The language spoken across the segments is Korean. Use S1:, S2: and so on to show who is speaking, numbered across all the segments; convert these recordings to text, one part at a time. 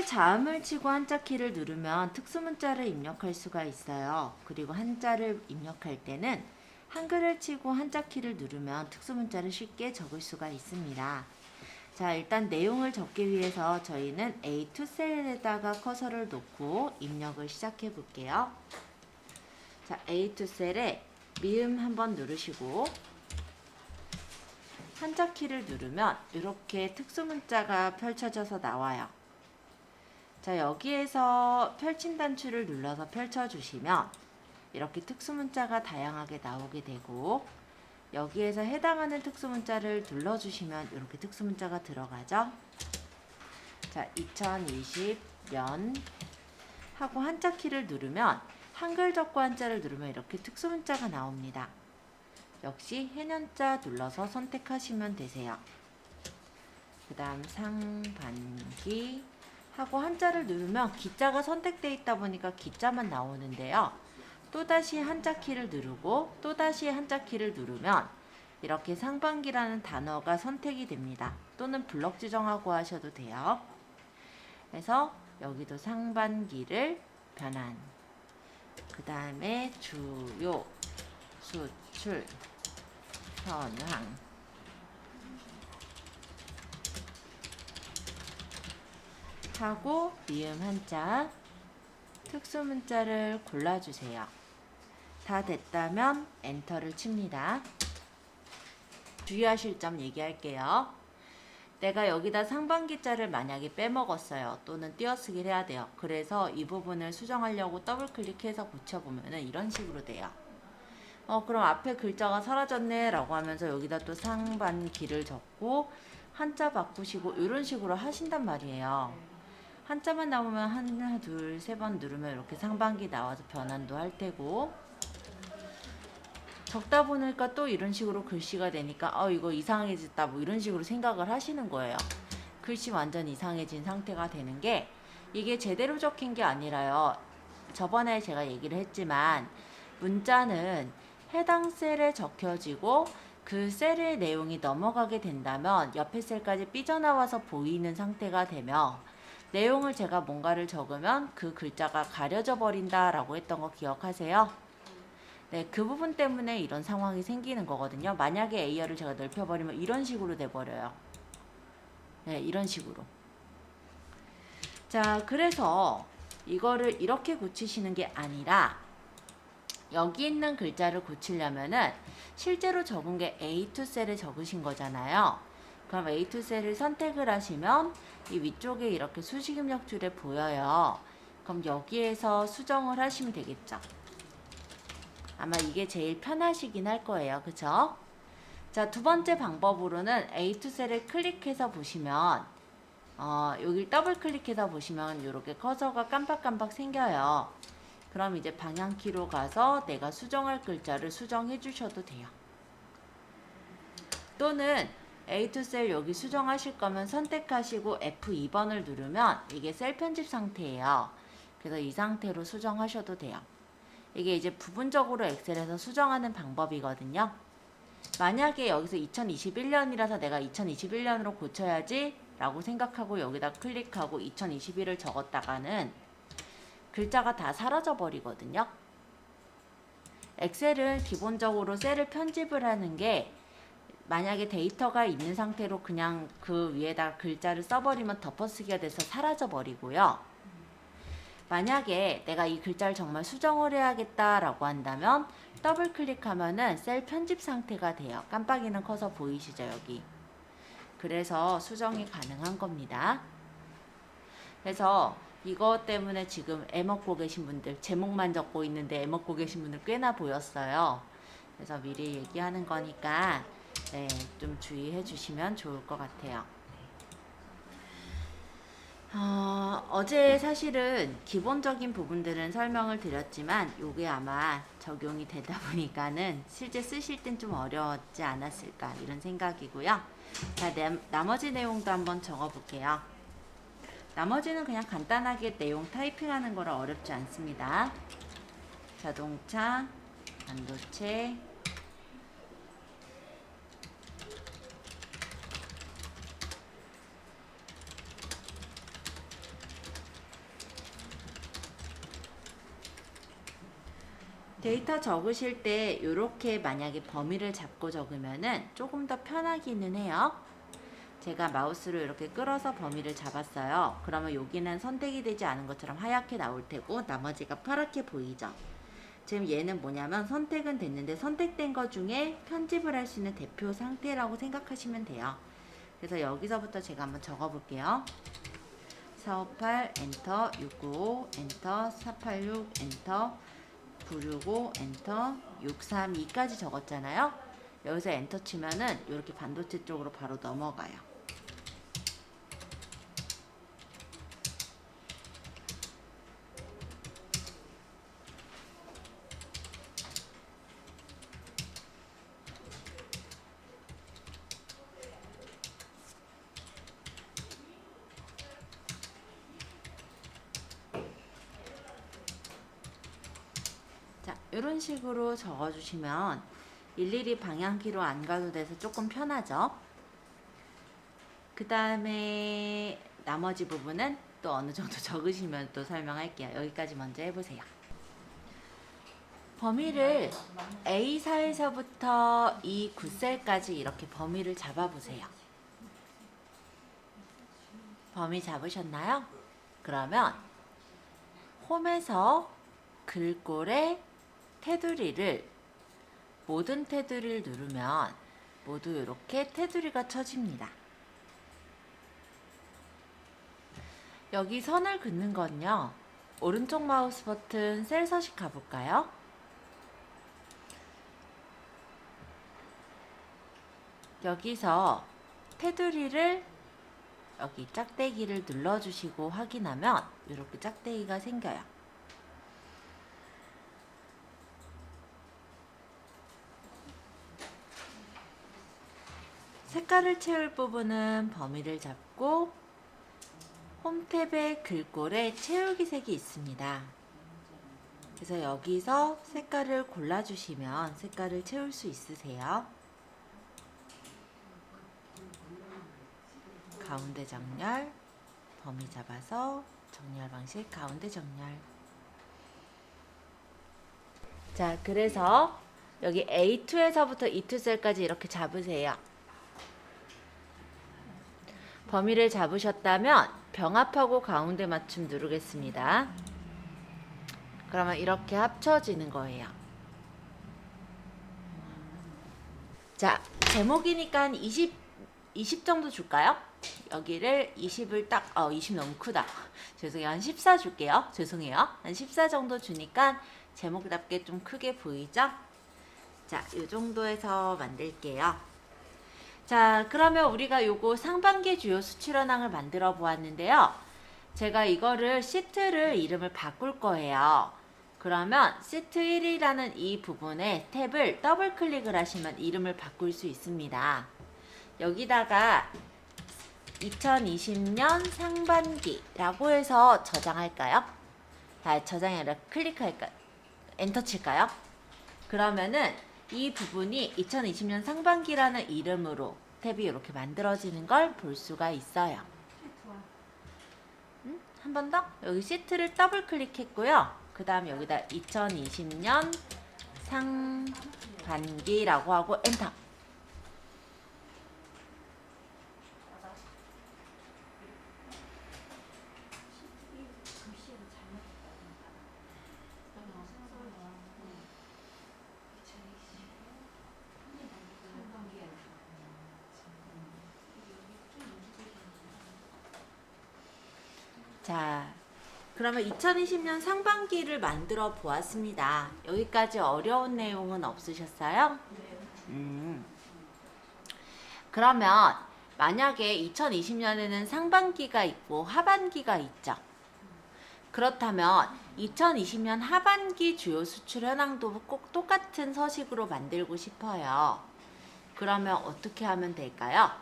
S1: 한자의 자음을 치고 한자 키를 누르면 특수문자를 입력할 수가 있어요. 그리고 한자를 입력할 때는 한글을 치고 한자 키를 누르면 특수문자를 쉽게 적을 수가 있습니다. 자, 일단 내용을 적기 위해서 저희는 A2 셀에다가 커서를 놓고 입력을 시작해 볼게요. 자, A2 셀에 미음 한번 누르시고 한자 키를 누르면 이렇게 특수문자가 펼쳐져서 나와요. 자, 여기에서 펼친 단추를 눌러서 펼쳐주시면 이렇게 특수문자가 다양하게 나오게 되고, 여기에서 해당하는 특수문자를 눌러주시면 이렇게 특수문자가 들어가죠. 자, 2020년 하고 한자 키를 누르면 한글 적고 한자를 누르면 이렇게 특수문자가 나옵니다. 역시 해년자 눌러서 선택하시면 되세요. 그 다음 상반기 하고 한자를 누르면 기자가 선택되어 있다 보니까 기자만 나오는데요. 또다시 한자 키를 누르고 또다시 한자 키를 누르면 이렇게 상반기라는 단어가 선택이 됩니다. 또는 블럭 지정하고 하셔도 돼요. 그래서 여기도 상반기를 변환, 그 다음에 주요, 수출, 현황, 하고 미음 한자 특수문자를 골라주세요. 다 됐다면 엔터를 칩니다. 주의하실 점 얘기할게요. 내가 여기다 상반기자를 만약에 빼먹었어요. 또는 띄어쓰기를 해야 돼요. 그래서 이 부분을 수정하려고 더블 클릭해서 고쳐보면 이런 식으로 돼요. 그럼 앞에 글자가 사라졌네 라고 하면서 여기다 또 상반기를 적고 한자 바꾸시고 이런 식으로 하신단 말이에요. 한자만 나오면 하나, 둘, 세 번 누르면 이렇게 상반기 나와서 변환도 할 테고, 적다 보니까 또 이런 식으로 글씨가 되니까 이거 이상해졌다 뭐 이런 식으로 생각을 하시는 거예요. 글씨 완전 이상해진 상태가 되는 게 이게 제대로 적힌 게 아니라요. 저번에 제가 얘기를 했지만 문자는 해당 셀에 적혀지고 그 셀의 내용이 넘어가게 된다면 옆에 셀까지 삐져나와서 보이는 상태가 되며, 내용을 제가 뭔가를 적으면 그 글자가 가려져 버린다라고 했던 거 기억하세요? 네, 그 부분 때문에 이런 상황이 생기는 거거든요. 만약에 A열을 제가 넓혀버리면 이런 식으로 돼버려요. 네, 이런 식으로. 자, 그래서 이거를 이렇게 고치시는 게 아니라 여기 있는 글자를 고치려면은 실제로 적은 게 A2 셀에 적으신 거잖아요. 그럼 A2 셀을 선택을 하시면 이 위쪽에 이렇게 수식 입력 줄에 보여요. 그럼 여기에서 수정을 하시면 되겠죠. 아마 이게 제일 편하시긴 할 거예요. 그쵸? 자, 두 번째 방법으로는 A2 셀을 클릭해서 보시면 여기 더블 클릭해서 보시면 이렇게 커서가 깜빡깜빡 생겨요. 그럼 이제 방향키로 가서 내가 수정할 글자를 수정해 주셔도 돼요. 또는 A2 셀 여기 수정하실 거면 선택하시고 F2번을 누르면 이게 셀 편집 상태예요. 그래서 이 상태로 수정하셔도 돼요. 이게 이제 부분적으로 엑셀에서 수정하는 방법이거든요. 만약에 여기서 2021년이라서 내가 2021년으로 고쳐야지 라고 생각하고 여기다 클릭하고 2021을 적었다가는 글자가 다 사라져 버리거든요. 엑셀은 기본적으로 셀을 편집을 하는 게 만약에 데이터가 있는 상태로 그냥 그 위에다 글자를 써버리면 덮어쓰기가 돼서 사라져 버리고요. 만약에 내가 이 글자를 정말 수정을 해야겠다라고 한다면 더블 클릭하면은 셀 편집 상태가 돼요. 깜빡이는 커서 보이시죠, 여기. 그래서 수정이 가능한 겁니다. 그래서 이것 때문에 지금 애먹고 계신 분들, 제목만 적고 있는데 애먹고 계신 분들 꽤나 보였어요. 그래서 미리 얘기하는 거니까 네, 좀 주의해 주시면 좋을 것 같아요. 어제 사실은 기본적인 부분들은 설명을 드렸지만 요게 아마 적용이 되다 보니까는 실제 쓰실 땐 좀 어려웠지 않았을까 이런 생각이고요. 자, 나머지 내용도 한번 적어 볼게요. 나머지는 그냥 간단하게 내용 타이핑하는 거라 어렵지 않습니다. 자동차, 반도체, 데이터 적으실 때 이렇게 만약에 범위를 잡고 적으면은 조금 더 편하기는 해요. 제가 마우스로 이렇게 끌어서 범위를 잡았어요. 그러면 여기는 선택이 되지 않은 것처럼 하얗게 나올 테고 나머지가 파랗게 보이죠. 지금 얘는 뭐냐면 선택은 됐는데 선택된 것 중에 편집을 할 수 있는 대표 상태라고 생각하시면 돼요. 그래서 여기서부터 제가 한번 적어 볼게요. 458 엔터, 695 엔터, 486 엔터, 965 엔터, 632까지 적었잖아요. 여기서 엔터 치면은 이렇게 반도체 쪽으로 바로 넘어가요. 자, 이런 식으로 적어주시면 일일이 방향키로 안 가도 돼서 조금 편하죠. 그 다음에 나머지 부분은 또 어느 정도 적으시면 또 설명할게요. 여기까지 먼저 해보세요. 범위를 A4에서부터 이 9셀까지 이렇게 범위를 잡아보세요. 범위 잡으셨나요? 그러면 홈에서 글꼴에 테두리를 모든 테두리를 누르면 모두 이렇게 테두리가 쳐집니다. 여기 선을 긋는 건요. 오른쪽 마우스 버튼 셀 서식 가볼까요? 여기서 테두리를 여기 짝대기를 눌러주시고 확인하면 이렇게 짝대기가 생겨요. 색깔을 채울 부분은 범위를 잡고 홈 탭에 글꼴에 채우기 색이 있습니다. 그래서 여기서 색깔을 골라주시면 색깔을 채울 수 있으세요. 가운데 정렬, 범위 잡아서 정렬 방식, 가운데 정렬. 자, 그래서 여기 A2에서부터 E2 셀까지 이렇게 잡으세요. 범위를 잡으셨다면 병합하고 가운데 맞춤 누르겠습니다. 그러면 이렇게 합쳐지는 거예요. 자, 제목이니까 한 20 정도 줄까요? 여기를 20을 딱, 20 너무 크다. 죄송해요. 한 14 줄게요. 죄송해요. 한 14 정도 주니까 제목답게 좀 크게 보이죠? 자, 이 정도에서 만들게요. 자, 그러면 우리가 요거 상반기 주요 수출 현황을 만들어 보았는데요. 제가 이거를 시트를 이름을 바꿀 거예요. 그러면 시트 1이라는 이 부분에 탭을 더블 클릭을 하시면 이름을 바꿀 수 있습니다. 여기다가 2020년 상반기라고 해서 저장할까요? 저장이 아니라 클릭할까요? 엔터 칠까요? 그러면은 이 부분이 2020년 상반기라는 이름으로 탭이 이렇게 만들어지는 걸 볼 수가 있어요. 한 번 더. 여기 시트를 더블 클릭했고요. 그 다음 여기다 2020년 상반기라고 하고 엔터. 자, 그러면 2020년 상반기를 만들어 보았습니다. 여기까지 어려운 내용은 없으셨어요? 그러면 만약에 2020년에는 상반기가 있고 하반기가 있죠. 그렇다면 2020년 하반기 주요 수출 현황도 꼭 똑같은 서식으로 만들고 싶어요. 그러면 어떻게 하면 될까요?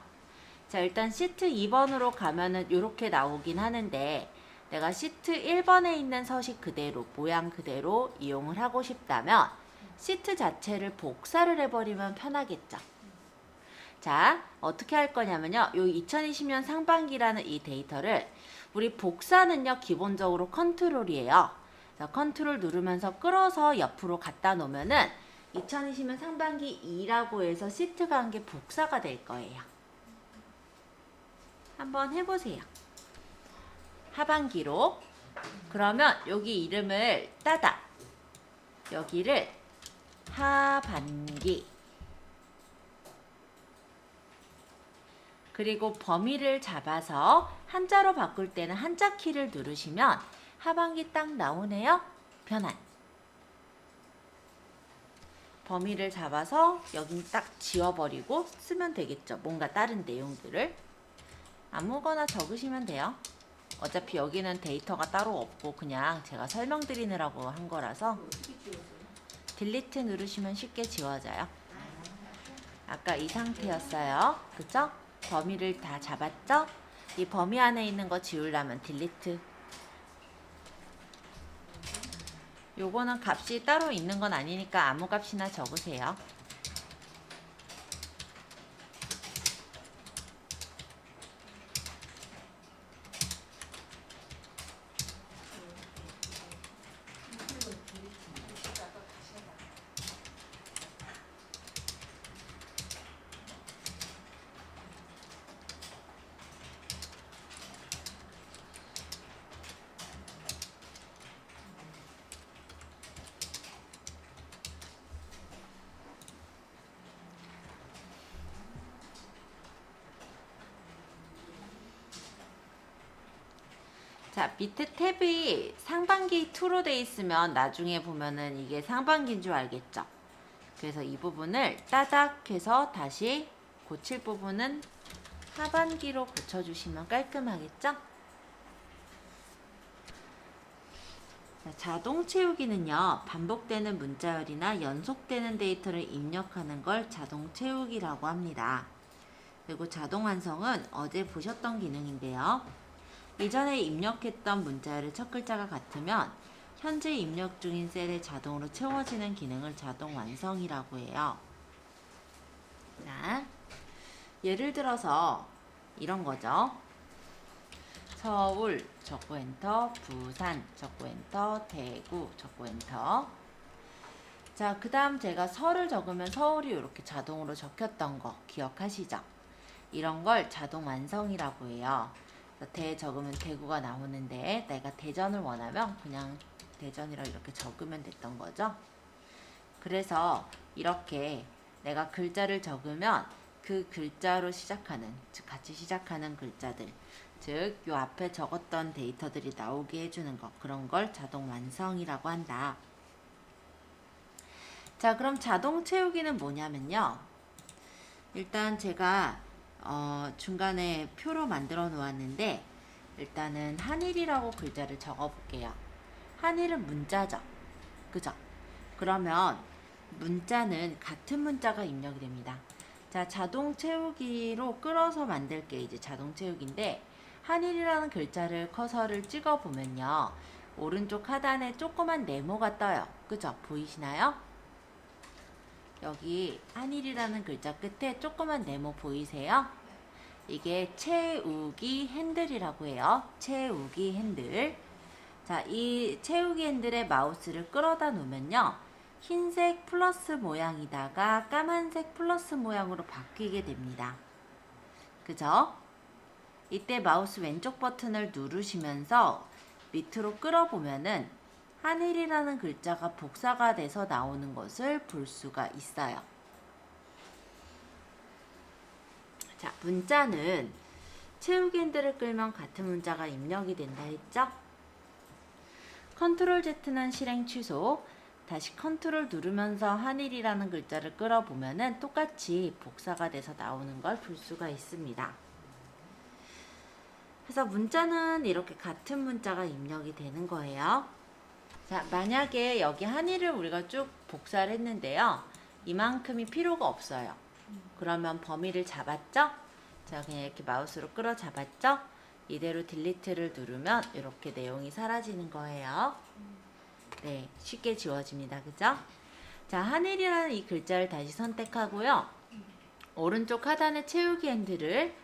S1: 자, 일단 시트 2번으로 가면은 이렇게 나오긴 하는데 내가 시트 1번에 있는 서식 그대로 모양 그대로 이용을 하고 싶다면 시트 자체를 복사를 해버리면 편하겠죠. 자, 어떻게 할 거냐면요. 요 2020년 상반기라는 이 데이터를 우리 복사는요 기본적으로 컨트롤이에요. 컨트롤 누르면서 끌어서 옆으로 갖다 놓으면은 2020년 상반기 2라고 해서 시트가 한 게 복사가 될 거예요. 한번 해보세요. 하반기로. 그러면 여기 이름을 따다. 여기를 하반기. 그리고 범위를 잡아서 한자로 바꿀 때는 한자 키를 누르시면 하반기 딱 나오네요. 변환. 범위를 잡아서 여긴 딱 지워버리고 쓰면 되겠죠. 뭔가 다른 내용들을. 아무거나 적으시면 돼요. 어차피 여기는 데이터가 따로 없고 그냥 제가 설명드리느라고 한 거라서 딜리트 누르시면 쉽게 지워져요. 아까 이 상태였어요. 그쵸? 범위를 다 잡았죠? 이 범위 안에 있는 거 지우려면 딜리트. 요거는 값이 따로 있는 건 아니니까 아무 값이나 적으세요. 자, 밑에 탭이 상반기 2로 돼 있으면 나중에 보면은 이게 상반기인 줄 알겠죠? 그래서 이 부분을 따닥 해서 다시 고칠 부분은 하반기로 고쳐주시면 깔끔하겠죠? 자, 자동 채우기는요, 반복되는 문자열이나 연속되는 데이터를 입력하는 걸 자동 채우기라고 합니다. 그리고 자동 완성은 어제 보셨던 기능인데요. 이전에 입력했던 문자열의 첫 글자가 같으면 현재 입력 중인 셀에 자동으로 채워지는 기능을 자동 완성이라고 해요. 자, 예를 들어서 이런 거죠. 서울 적고 엔터, 부산 적고 엔터, 대구 적고 엔터. 자, 그 다음 제가 서를 적으면 서울이 이렇게 자동으로 적혔던 거 기억하시죠? 이런 걸 자동 완성이라고 해요. 대 적으면 대구가 나오는데 내가 대전을 원하면 그냥 대전이라고 이렇게 적으면 됐던 거죠. 그래서 이렇게 내가 글자를 적으면 그 글자로 시작하는, 즉 같이 시작하는 글자들, 즉 요 앞에 적었던 데이터들이 나오게 해주는 것, 그런 걸 자동 완성이라고 한다. 자, 그럼 자동 채우기는 뭐냐면요. 일단 제가 중간에 표로 만들어 놓았는데 일단은 한일이라고 글자를 적어 볼게요. 한일은 문자죠. 그죠? 그러면 문자는 같은 문자가 입력이 됩니다. 자, 자동 채우기로 끌어서 만들 게 이제 자동 채우기인데 한일이라는 글자를 커서를 찍어 보면요. 오른쪽 하단에 조그만 네모가 떠요. 그죠? 보이시나요? 여기 한일이라는 글자 끝에 조그만 네모 보이세요? 이게 채우기 핸들이라고 해요. 채우기 핸들. 자, 이 채우기 핸들에 마우스를 끌어다 놓으면요. 흰색 플러스 모양이다가 까만색 플러스 모양으로 바뀌게 됩니다. 그죠? 이때 마우스 왼쪽 버튼을 누르시면서 밑으로 끌어보면은 한일이라는 글자가 복사가 돼서 나오는 것을 볼 수가 있어요. 자, 문자는 채우기 핸들을 끌면 같은 문자가 입력이 된다 했죠? 컨트롤 Z는 실행 취소. 다시 컨트롤 누르면서 한일이라는 글자를 끌어보면은 똑같이 복사가 돼서 나오는 걸 볼 수가 있습니다. 그래서 문자는 이렇게 같은 문자가 입력이 되는 거예요. 자, 만약에 여기 한일을 우리가 쭉 복사를 했는데요. 이만큼이 필요가 없어요. 그러면 범위를 잡았죠? 자, 그냥 이렇게 마우스로 끌어 잡았죠? 이대로 딜리트를 누르면 이렇게 내용이 사라지는 거예요. 네, 쉽게 지워집니다. 그죠? 자, 한일이라는 이 글자를 다시 선택하고요. 오른쪽 하단의 채우기 핸들을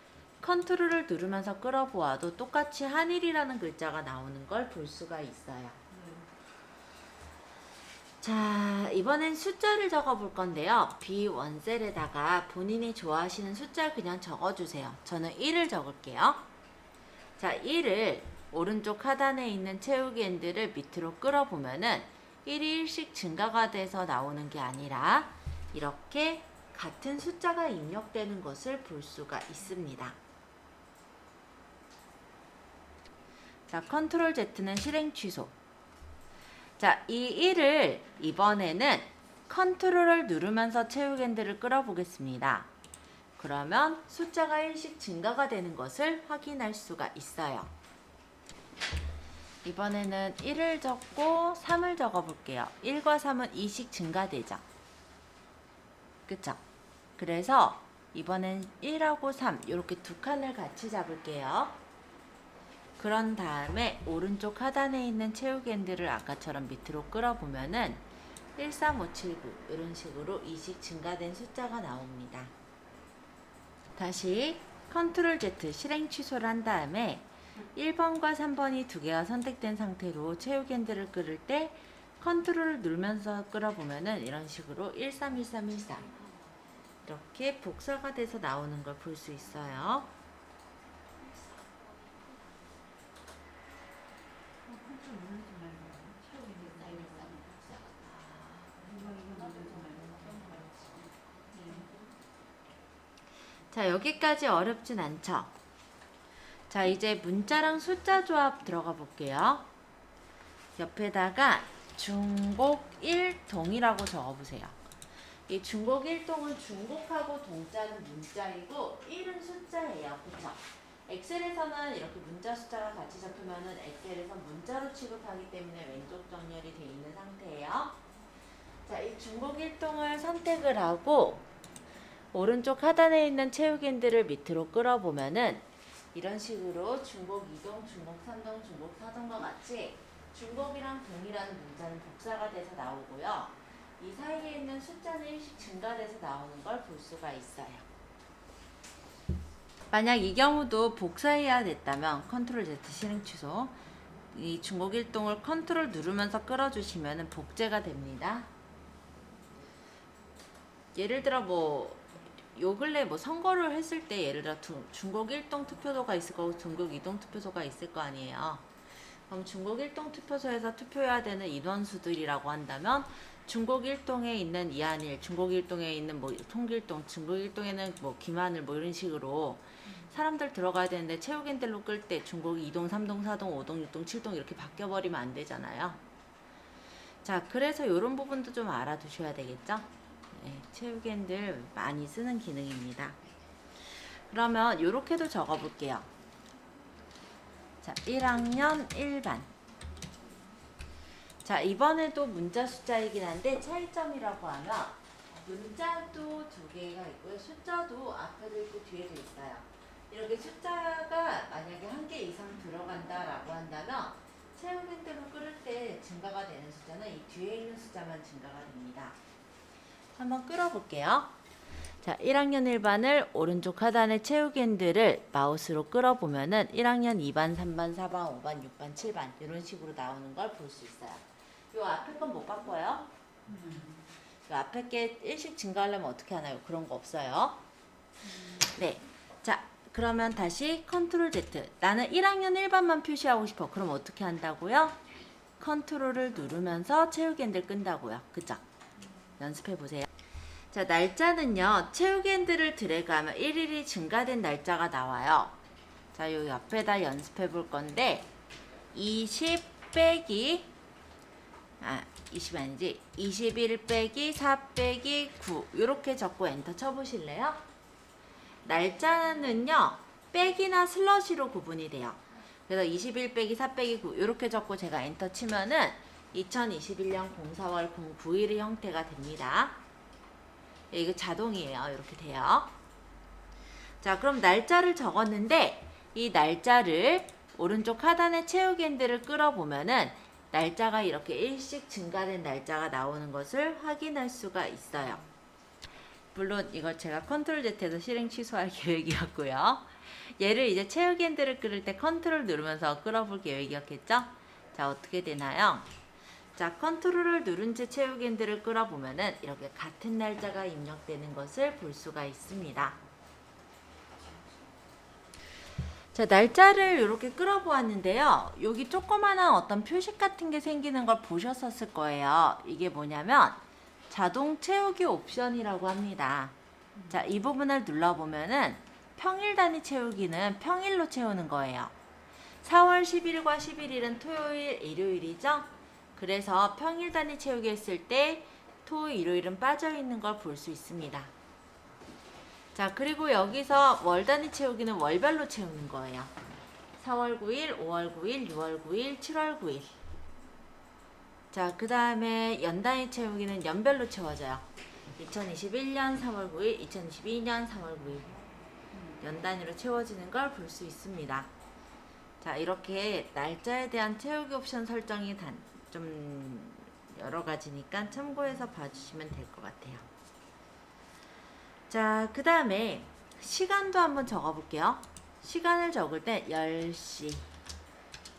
S1: 컨트롤을 누르면서 끌어보아도 똑같이 한일이라는 글자가 나오는 걸 볼 수가 있어요. 자, 이번엔 숫자를 적어 볼 건데요. B1셀에다가 본인이 좋아하시는 숫자를 그냥 적어주세요. 저는 1을 적을게요. 자, 1을 오른쪽 하단에 있는 채우기 핸들을 밑으로 끌어보면은 1이 1씩 증가가 돼서 나오는 게 아니라 이렇게 같은 숫자가 입력되는 것을 볼 수가 있습니다. 자, 컨트롤 Z는 실행 취소. 자, 이 1을 이번에는 컨트롤을 누르면서 채우기 핸들을 끌어보겠습니다. 그러면 숫자가 1씩 증가가 되는 것을 확인할 수가 있어요. 이번에는 1을 적고 3을 적어볼게요. 1과 3은 2씩 증가되죠. 그쵸? 그래서 이번엔 1하고 3 이렇게 두 칸을 같이 잡을게요. 그런 다음에 오른쪽 하단에 있는 채우기 핸들을 아까처럼 밑으로 끌어보면은 13579 이런 식으로 2씩 증가된 숫자가 나옵니다. 다시 컨트롤 Z 실행 취소를 한 다음에 1번과 3번이 두 개가 선택된 상태로 채우기 핸들을 끌을 때 컨트롤을 누르면서 끌어보면은 이런 식으로 131313 이렇게 복사가 돼서 나오는 걸 볼 수 있어요. 자, 여기까지 어렵진 않죠? 자, 이제 문자랑 숫자 조합 들어가 볼게요. 옆에다가 중곡 1동이라고 적어보세요. 이 중곡 1동은 중곡하고 동자는 문자이고 1은 숫자예요. 그쵸? 엑셀에서는 이렇게 문자 숫자가 같이 잡히면은 엑셀에서 문자로 취급하기 때문에 왼쪽 정렬이 되어 있는 상태예요. 자, 이 중곡 1동을 선택을 하고 오른쪽 하단에 있는 채우기 핸들을 밑으로 끌어보면은 이런 식으로 중곡 2동, 중곡 3동, 중곡 4동과 같이 중곡이랑 동이라는 문자는 복사가 돼서 나오고요. 이 사이에 있는 숫자는 1씩 증가돼서 나오는 걸 볼 수가 있어요. 만약 이 경우도 복사해야 됐다면 컨트롤 Z 실행 취소. 이 중곡 1동을 컨트롤 누르면서 끌어주시면 복제가 됩니다. 예를 들어 요 근래 선거를 했을 때 예를 들어 중곡 1동 투표소가 있을 거고 중곡 2동 투표소가 있을 거 아니에요. 그럼 중곡 1동 투표소에서 투표해야 되는 인원수들이라고 한다면 중곡 1동에 있는 이한일, 중곡 1동에 있는 통길동, 중곡 1동에는 김하늘 이런 식으로 사람들 들어가야 되는데 채우기 핸들로 끌 때 중곡 2동, 3동, 4동, 5동, 6동, 7동 이렇게 바뀌어버리면 안 되잖아요. 자, 그래서 이런 부분도 좀 알아두셔야 되겠죠? 네, 채우기 핸들 많이 쓰는 기능입니다. 그러면 이렇게도 적어볼게요. 자, 1학년 1반. 자, 이번에도 문자 숫자이긴 한데 차이점이라고 하면 문자도 두 개가 있고요. 숫자도 앞에도 있고 뒤에도 있어요. 이렇게 숫자가 만약에 한 개 이상 들어간다라고 한다면 채우기 핸들로 끌을 때 증가가 되는 숫자는 이 뒤에 있는 숫자만 증가가 됩니다. 한번 끌어볼게요. 자, 1학년 1반을 오른쪽 하단에 채우기 핸들을 마우스로 끌어보면은 1학년 2반, 3반, 4반, 5반, 6반, 7반 이런 식으로 나오는 걸 볼 수 있어요. 요 앞에 건 못 바꿔요. 요 앞에 게 1씩 증가하려면 어떻게 하나요? 그런 거 없어요. 네. 자, 그러면 다시 컨트롤 Z. 나는 1학년 1반만 표시하고 싶어. 그럼 어떻게 한다고요? 컨트롤을 누르면서 채우기 핸들 끈다고요. 그죠? 연습해 보세요. 자, 날짜는요. 채우기 핸들을 드래그하면 1일이 증가된 날짜가 나와요. 자, 요 옆에다 연습해 볼 건데 20 빼기 20 아니지 21 빼기 4 빼기 9 이렇게 적고 엔터 쳐보실래요? 날짜는요. 빼기나 슬러시로 구분이 돼요. 그래서 21 빼기 4 빼기 9 이렇게 적고 제가 엔터 치면은 2021년 04월 09일의 형태가 됩니다. 이거 자동이에요. 이렇게 돼요. 자, 그럼 날짜를 적었는데 이 날짜를 오른쪽 하단에 채우기 핸들을 끌어보면은 날짜가 이렇게 일씩 증가된 날짜가 나오는 것을 확인할 수가 있어요. 물론 이걸 제가 컨트롤 Z에서 실행 취소할 계획이었고요. 얘를 이제 채우기 핸들을 끌을 때 컨트롤 누르면서 끌어볼 계획이었겠죠? 자, 어떻게 되나요? 자, 컨트롤을 누른 채 채우기 핸들을 끌어보면은 이렇게 같은 날짜가 입력되는 것을 볼 수가 있습니다. 자, 날짜를 이렇게 끌어보았는데요. 여기 조그마한 어떤 표식 같은 게 생기는 걸 보셨었을 거예요. 이게 뭐냐면 자동 채우기 옵션이라고 합니다. 자, 이 부분을 눌러보면은 평일 단위 채우기는 평일로 채우는 거예요. 4월 10일과 11일은 토요일, 일요일이죠. 그래서 평일 단위 채우기 했을 때 토, 일요일은 빠져있는 걸 볼 수 있습니다. 자, 그리고 여기서 월 단위 채우기는 월별로 채우는 거예요. 4월 9일, 5월 9일, 6월 9일, 7월 9일. 자, 그 다음에 연 단위 채우기는 연별로 채워져요. 2021년 3월 9일, 2022년 3월 9일. 연 단위로 채워지는 걸 볼 수 있습니다. 자, 이렇게 날짜에 대한 채우기 옵션 설정이 좀 여러 가지니까 참고해서 봐주시면 될 것 같아요. 자, 그 다음에 시간도 한번 적어볼게요. 시간을 적을 때 10시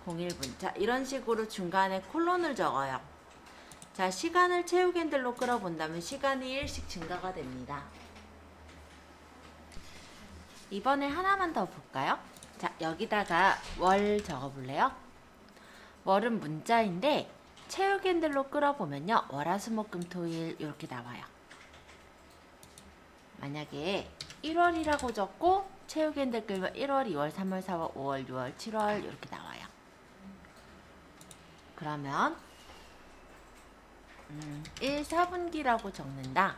S1: 01분. 자, 이런 식으로 중간에 콜론을 적어요. 자, 시간을 채우기 핸들로 끌어본다면 시간이 1씩 증가가 됩니다. 이번에 하나만 더 볼까요? 자, 여기다가 월 적어볼래요? 월은 문자인데 채우기 핸들로 끌어보면요. 월화수목금토일 이렇게 나와요. 만약에 1월이라고 적고 채우기 핸들 끌면 1월, 2월, 3월, 4월, 5월, 6월, 7월 이렇게 나와요. 그러면 1, 4분기라고 적는다.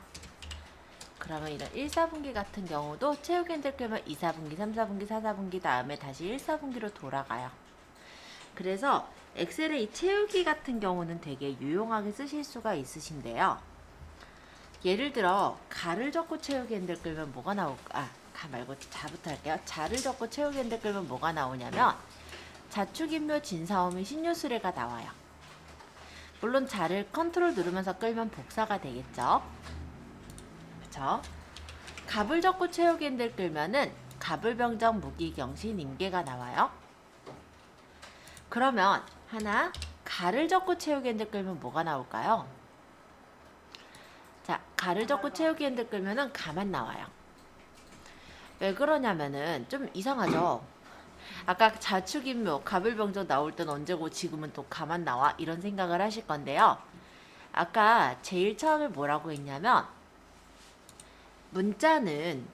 S1: 그러면 이런 1, 4분기 같은 경우도 채우기 핸들 끌면 2, 4분기, 3, 4분기, 4, 4분기 다음에 다시 1, 4분기로 돌아가요. 그래서 엑셀의 이 채우기 같은 경우는 되게 유용하게 쓰실 수가 있으신데요. 예를 들어 가를 적고 채우기 핸들 끌면 뭐가 나올까? 가 말고 자부터 할게요. 자를 적고 채우기 핸들 끌면 뭐가 나오냐면 자축인묘 진사오미 신유수레가 나와요. 물론 자를 컨트롤 누르면서 끌면 복사가 되겠죠. 그쵸? 갑을 적고 채우기 핸들 끌면은 갑을병정 무기경신 임계가 나와요. 그러면 하나 가를 적고 채우기 핸들 끌면 뭐가 나올까요? 자, 가를 적고 채우기 핸들 끌면은 가만 나와요. 왜 그러냐면은 좀 이상하죠? 아까 자축인묘, 갑을병정 나올 땐 언제고 지금은 또 가만 나와? 이런 생각을 하실 건데요. 아까 제일 처음에 뭐라고 했냐면 문자는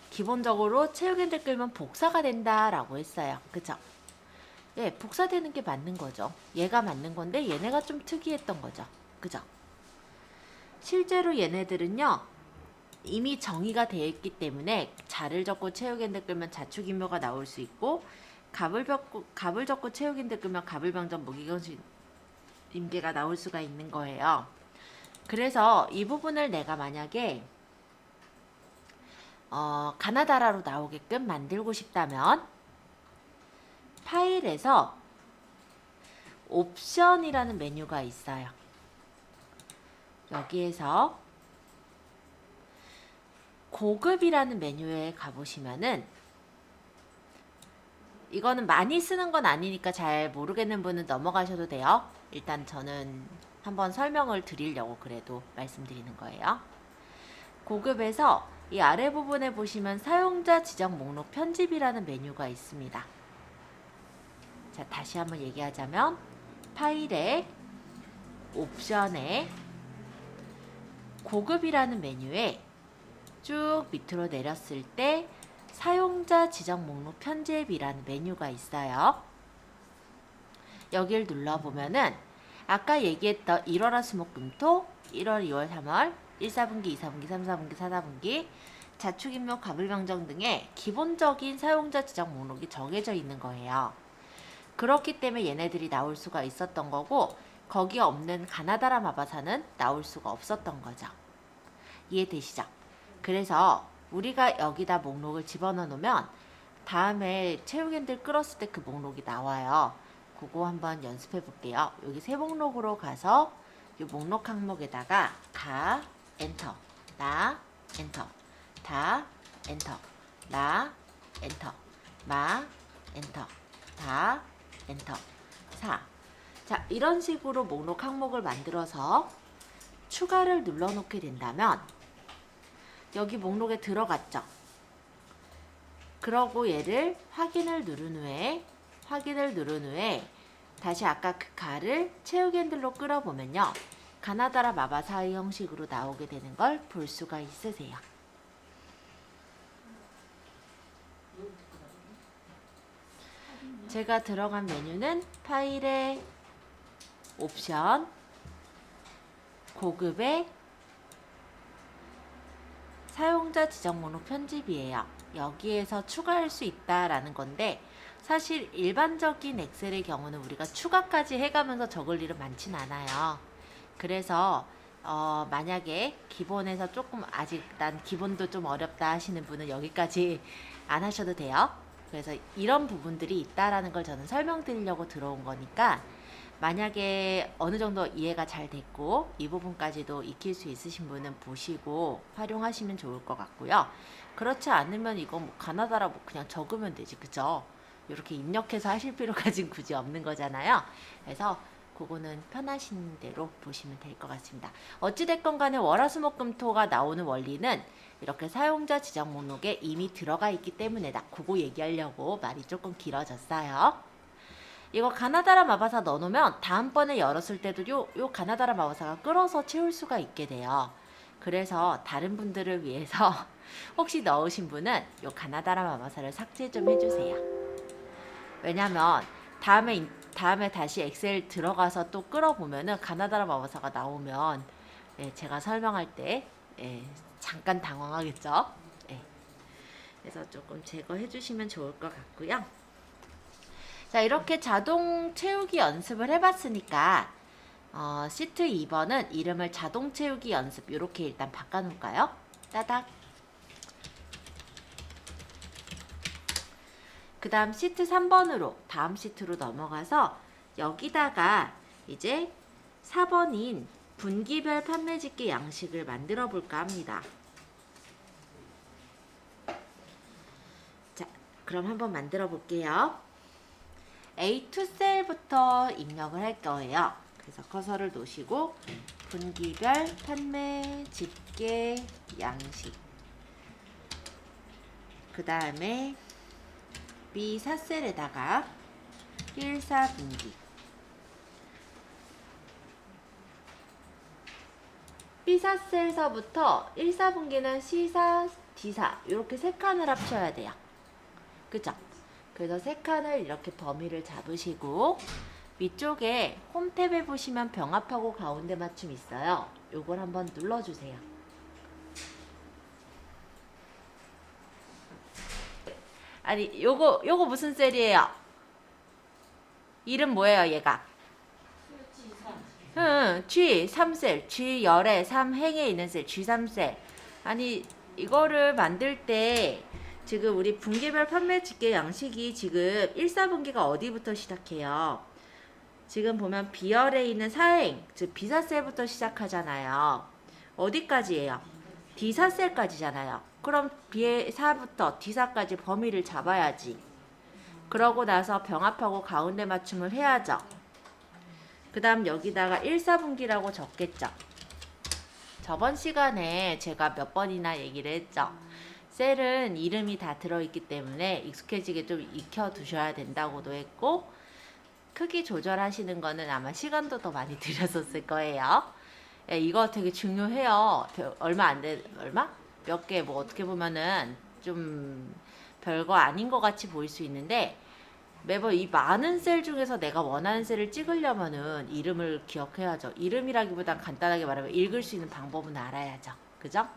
S1: 기본적으로 채우기 핸들 끌면 복사가 된다라고 했어요. 그쵸? 예, 복사되는 게 맞는 거죠. 얘가 맞는 건데 얘네가 좀 특이했던 거죠. 그죠? 실제로 얘네들은요. 이미 정의가 되어 있기 때문에 자를 적고 채우기 핸들 끌면 자축인묘가 나올 수 있고 갑을 적고 채우기 핸들 끌면 갑을병정 무기경신 임계가 나올 수가 있는 거예요. 그래서 이 부분을 내가 만약에 가나다라로 나오게끔 만들고 싶다면 파일에서 옵션이라는 메뉴가 있어요. 여기에서 고급이라는 메뉴에 가보시면은 이거는 많이 쓰는 건 아니니까 잘 모르겠는 분은 넘어가셔도 돼요. 일단 저는 한번 설명을 드리려고 그래도 말씀드리는 거예요. 고급에서 이 아래 부분에 보시면 사용자 지정 목록 편집이라는 메뉴가 있습니다. 자, 다시 한번 얘기하자면 파일에 옵션에 고급이라는 메뉴에 쭉 밑으로 내렸을 때 사용자 지정 목록 편집이라는 메뉴가 있어요. 여기를 눌러보면은 아까 얘기했던 1월화수목금토 1월, 2월, 3월 1, 4분기, 2, 4분기, 3, 4분기, 4, 4분기 자축인묘, 갑을병정 등의 기본적인 사용자 지정 목록이 정해져 있는 거예요. 그렇기 때문에 얘네들이 나올 수가 있었던 거고 거기에 없는 가나다라 마바사는 나올 수가 없었던 거죠. 이해되시죠? 그래서 우리가 여기다 목록을 집어넣어 놓으면 다음에 채우기 핸들 끌었을 때 그 목록이 나와요. 그거 한번 연습해 볼게요. 여기 새 목록으로 가서 이 목록 항목에다가 가 엔터, 나 엔터, 다 엔터, 나 엔터, 마 엔터, 다 엔터, 사. 자, 이런 식으로 목록 항목을 만들어서 추가를 눌러놓게 된다면 여기 목록에 들어갔죠. 그러고 얘를 확인을 누른 후에 다시 아까 그 가를 채우기 핸들로 끌어보면요. 가나다라 마바사의 형식으로 나오게 되는 걸 볼 수가 있으세요. 제가 들어간 메뉴는 파일의 옵션, 고급의 사용자 지정 목록 편집이에요. 여기에서 추가할 수 있다라는 건데 사실 일반적인 엑셀의 경우는 우리가 추가까지 해가면서 적을 일은 많진 않아요. 그래서 만약에 기본에서 조금 아직 난 기본도 좀 어렵다 하시는 분은 여기까지 안 하셔도 돼요. 그래서 이런 부분들이 있다라는 걸 저는 설명드리려고 들어온 거니까 만약에 어느 정도 이해가 잘 됐고 이 부분까지도 익힐 수 있으신 분은 보시고 활용하시면 좋을 것 같고요. 그렇지 않으면 이거 뭐 가나다라 뭐 그냥 적으면 되지, 그죠? 이렇게 입력해서 하실 필요까지는 굳이 없는 거잖아요. 그래서 그거는 편하신 대로 보시면 될 것 같습니다. 어찌됐건 간에 월화수목금토가 나오는 원리는 이렇게 사용자 지정 목록에 이미 들어가 있기 때문에다. 그거 얘기하려고 말이 조금 길어졌어요. 이거 가나다라 마바사 넣어놓으면 다음번에 열었을 때도 요 가나다라 마바사가 끌어서 채울 수가 있게 돼요. 그래서 다른 분들을 위해서 혹시 넣으신 분은 요 가나다라 마바사를 삭제 좀 해주세요. 왜냐면 다음에 다시 엑셀 들어가서 또 끌어보면은 가나다라 마바사가 나오면 제가 설명할 때 잠깐 당황하겠죠. 그래서 조금 제거해 주시면 좋을 것 같고요. 자, 이렇게 자동 채우기 연습을 해봤으니까 시트 2번은 이름을 자동 채우기 연습 이렇게 일단 바꿔놓을까요? 따닥. 그 다음 시트 3번으로 다음 시트로 넘어가서 여기다가 이제 4번인 분기별 판매 집계 양식을 만들어 볼까 합니다. 자, 그럼 한번 만들어 볼게요. A2 셀부터 입력을 할 거예요. 그래서 커서를 놓으시고 분기별 판매 집계 양식, 그 다음에 B4셀에다가 1,4분기, B4셀서부터 1,4분기는 C4, D4 이렇게 3칸을 합쳐야 돼요. 그죠? 그래서 3칸을 이렇게 범위를 잡으시고 위쪽에 홈 탭에 보시면 병합하고 가운데 맞춤 있어요. 요걸 한번 눌러주세요. 아니 요거 무슨 셀이에요? 이름 뭐예요 얘가? G3셀, G 열에 3행에 있는 셀, G3셀. 아니 이거를 만들 때 지금 우리 분기별 판매 집계 양식이 지금 1,4분기가 어디부터 시작해요? 지금 보면 B열에 있는 4행, 즉 B4셀부터 시작하잖아요. 어디까지예요? D4셀까지잖아요. 그럼 B4부터 D4까지 범위를 잡아야지. 그러고 나서 병합하고 가운데 맞춤을 해야죠. 그 다음 여기다가 1,4분기라고 적겠죠. 저번 시간에 제가 몇 번이나 얘기를 했죠. 셀은 이름이 다 들어있기 때문에 익숙해지게 좀 익혀두셔야 된다고도 했고 크기 조절하시는 거는 아마 시간도 더 많이 들였었을 거예요. 이거 되게 중요해요. 얼마? 몇 개 뭐 어떻게 보면은 좀 별거 아닌 것 같이 보일 수 있는데 매번 이 많은 셀 중에서 내가 원하는 셀을 찍으려면은 이름을 기억해야죠. 이름이라기보단 간단하게 말하면 읽을 수 있는 방법은 알아야죠. 그죠?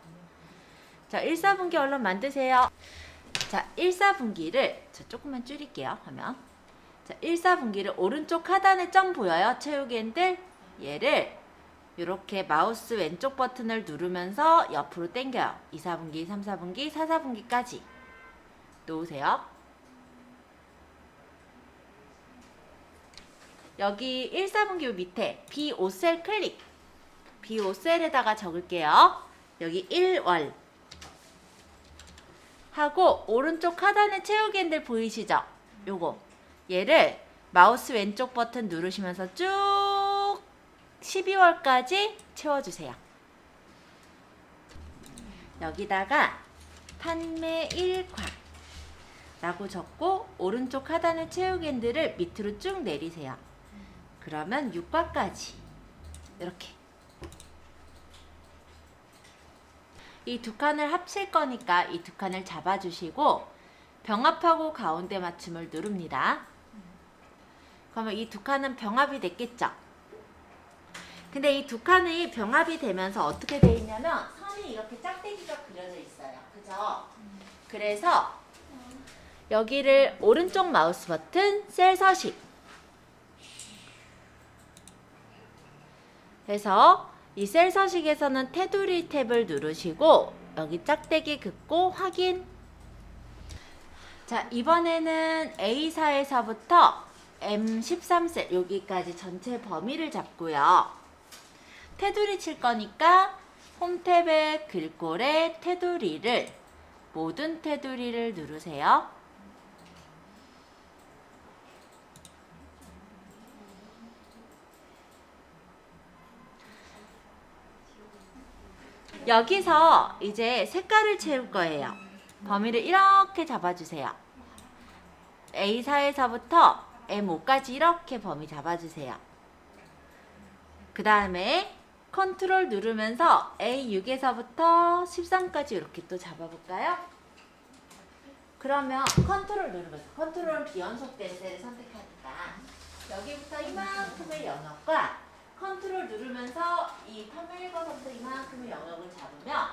S1: 자, 1,4분기 얼른 만드세요. 자, 1,4분기를 저 조금만 줄일게요. 하면 자, 1,4분기를 오른쪽 하단에 점 보여요? 채우기 핸들 얘를 이렇게 마우스 왼쪽 버튼을 누르면서 옆으로 당겨요. 2,4분기, 3,4분기, 4,4분기까지 놓으세요. 여기 1,4분기 밑에 B5셀 클릭. B5셀에다가 적을게요. 여기 1월 하고 오른쪽 하단에 채우기 핸들 보이시죠? 요거 얘를 마우스 왼쪽 버튼 누르시면서 쭉 12월까지 채워주세요. 여기다가 판매 1과 라고 적고 오른쪽 하단의 채우기핸들을 밑으로 쭉 내리세요. 그러면 6과까지 이렇게 이 두 칸을 합칠 거니까 이 두 칸을 잡아주시고 병합하고 가운데 맞춤을 누릅니다. 그러면 이 두 칸은 병합이 됐겠죠? 근데 이 두 칸이 병합이 되면서 어떻게 돼 있냐면 선이 이렇게 짝대기가 그려져 있어요. 그죠? 그래서 여기를 오른쪽 마우스 버튼 셀 서식 해서 이 셀 서식에서는 테두리 탭을 누르시고 여기 짝대기 긋고 확인. 자, 이번에는 A4에서부터 M13셀 여기까지 전체 범위를 잡고요. 테두리 칠 거니까 홈 탭의 글꼴에 테두리를 모든 테두리를 누르세요. 여기서 이제 색깔을 채울 거예요. 범위를 이렇게 잡아주세요. A4에서부터 M5까지 이렇게 범위 잡아주세요. 그 다음에 컨트롤 누르면서 A6에서부터 13까지 이렇게 또 잡아볼까요? 그러면 컨트롤 누르면서 컨트롤 비연속된 셀을 선택하니까 여기부터 이만큼의 영역과 컨트롤 누르면서 이 판매일과서부터 이만큼의 영역을 잡으면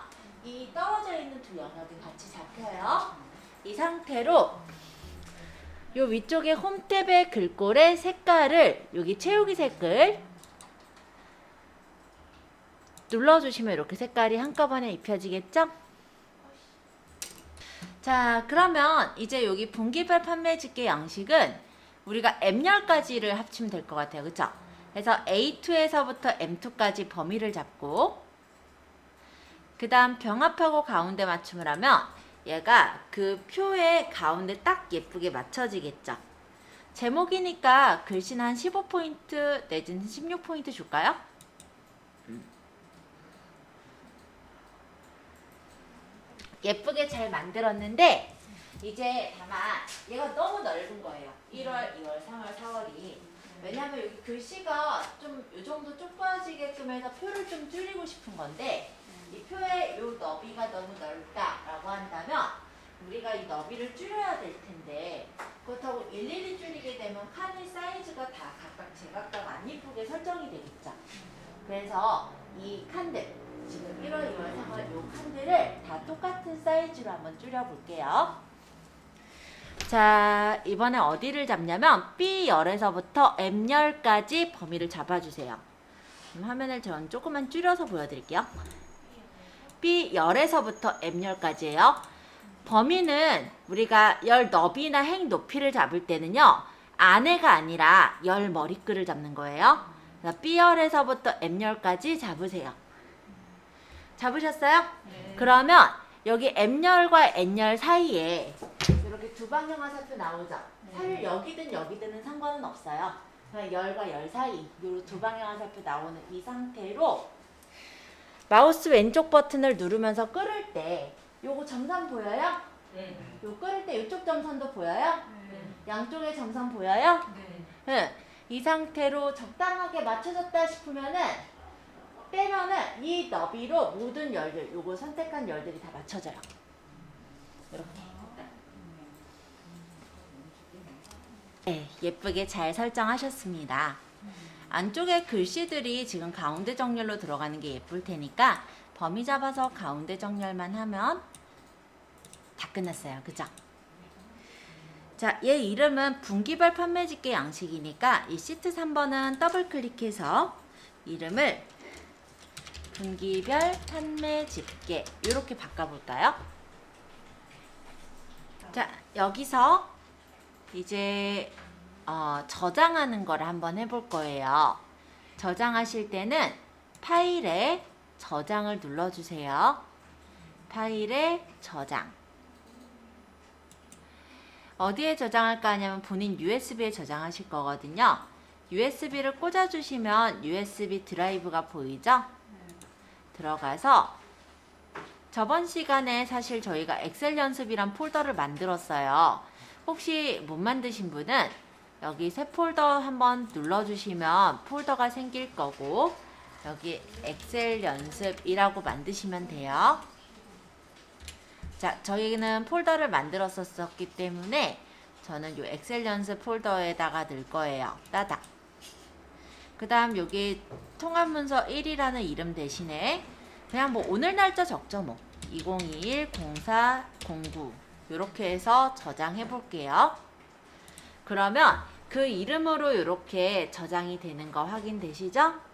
S1: 이 떨어져 있는 두 영역이 같이 잡혀요. 이 상태로 요 위쪽에 홈 탭의 글꼴의 색깔을 여기 채우기 색깔 눌러주시면 이렇게 색깔이 한꺼번에 입혀지겠죠? 자, 그러면 이제 여기 분기별 판매 집계 양식은 우리가 M10까지를 합치면 될 것 같아요. 그쵸? 그래서 A2에서부터 M2까지 범위를 잡고 그 다음 병합하고 가운데 맞춤을 하면 얘가 그 표의 가운데 딱 예쁘게 맞춰지겠죠. 제목이니까 글씨는 한 15포인트 내지는 16포인트 줄까요? 예쁘게 잘 만들었는데 이제 다만 얘가 너무 넓은 거예요. 1월, 2월, 3월, 4월이. 왜냐하면 여기 글씨가 좀 이 정도 좁아지게끔 해서 표를 좀 줄이고 싶은 건데 이 표의 요 너비가 너무 넓다라고 한다면 우리가 이 너비를 줄여야 될 텐데 그렇다고 일일이 줄이게 되면 칸의 사이즈가 다 각각 제각각 안 이쁘게 설정이 되겠죠. 그래서 이 칸들 지금 1월, 2월, 3월 요 칸들을 다 똑같은 사이즈로 한번 줄여볼게요. 자, 이번에 어디를 잡냐면 B열에서부터 M열까지 범위를 잡아주세요. 화면을 전 조금만 줄여서 보여드릴게요. B열에서부터 M열까지예요. 범위는 우리가 열 너비나 행 높이를 잡을 때는요. 안에가 아니라 열 머리글을 잡는 거예요. B열에서부터 M열까지 잡으세요. 잡으셨어요? 네. 그러면 여기 M열과 N열 사이에 이렇게 두 방향 화살표 나오죠? 사실 여기든 여기든은 상관은 없어요. 그냥 열과 열 사이 요 두 방향 화살표 나오는 이 상태로 마우스 왼쪽 버튼을 누르면서 끌을 때 요거 점선 보여요? 네. 요 끌을 때 이쪽 점선도 보여요? 네. 양쪽의 점선 보여요? 네. 네. 이 상태로 적당하게 맞춰졌다 싶으면은 빼면은 이 너비로 모든 열들, 요거 선택한 열들이 다 맞춰져요. 이렇게. 네, 예쁘게 잘 설정하셨습니다. 안쪽에 글씨들이 지금 가운데 정렬로 들어가는 게 예쁠 테니까 범위 잡아서 가운데 정렬만 하면 다 끝났어요. 그죠? 자, 얘 이름은 분기별 판매 집계 양식이니까 이 시트 3번은 더블 클릭해서 이름을 분기별 판매 집계 이렇게 바꿔볼까요? 자, 여기서 이제 저장하는 걸 한번 해볼 거예요. 저장하실 때는 파일에 저장을 눌러주세요. 파일에 저장. 어디에 저장할까 하냐면 본인 USB에 저장하실 거거든요. USB를 꽂아주시면 USB 드라이브가 보이죠? 들어가서 저번 시간에 사실 저희가 엑셀 연습이란 폴더를 만들었어요. 혹시 못 만드신 분은 여기 새 폴더 한번 눌러주시면 폴더가 생길 거고 여기 엑셀 연습이라고 만드시면 돼요. 자, 저희는 폴더를 만들었었기 때문에 저는 이 엑셀 연습 폴더에다가 넣을 거예요. 따닥. 그 다음 여기 통합문서 1이라는 이름 대신에 그냥 뭐 오늘 날짜 적죠 뭐. 2021 04 09 이렇게 해서 저장해 볼게요. 그러면 그 이름으로 이렇게 저장이 되는 거 확인되시죠?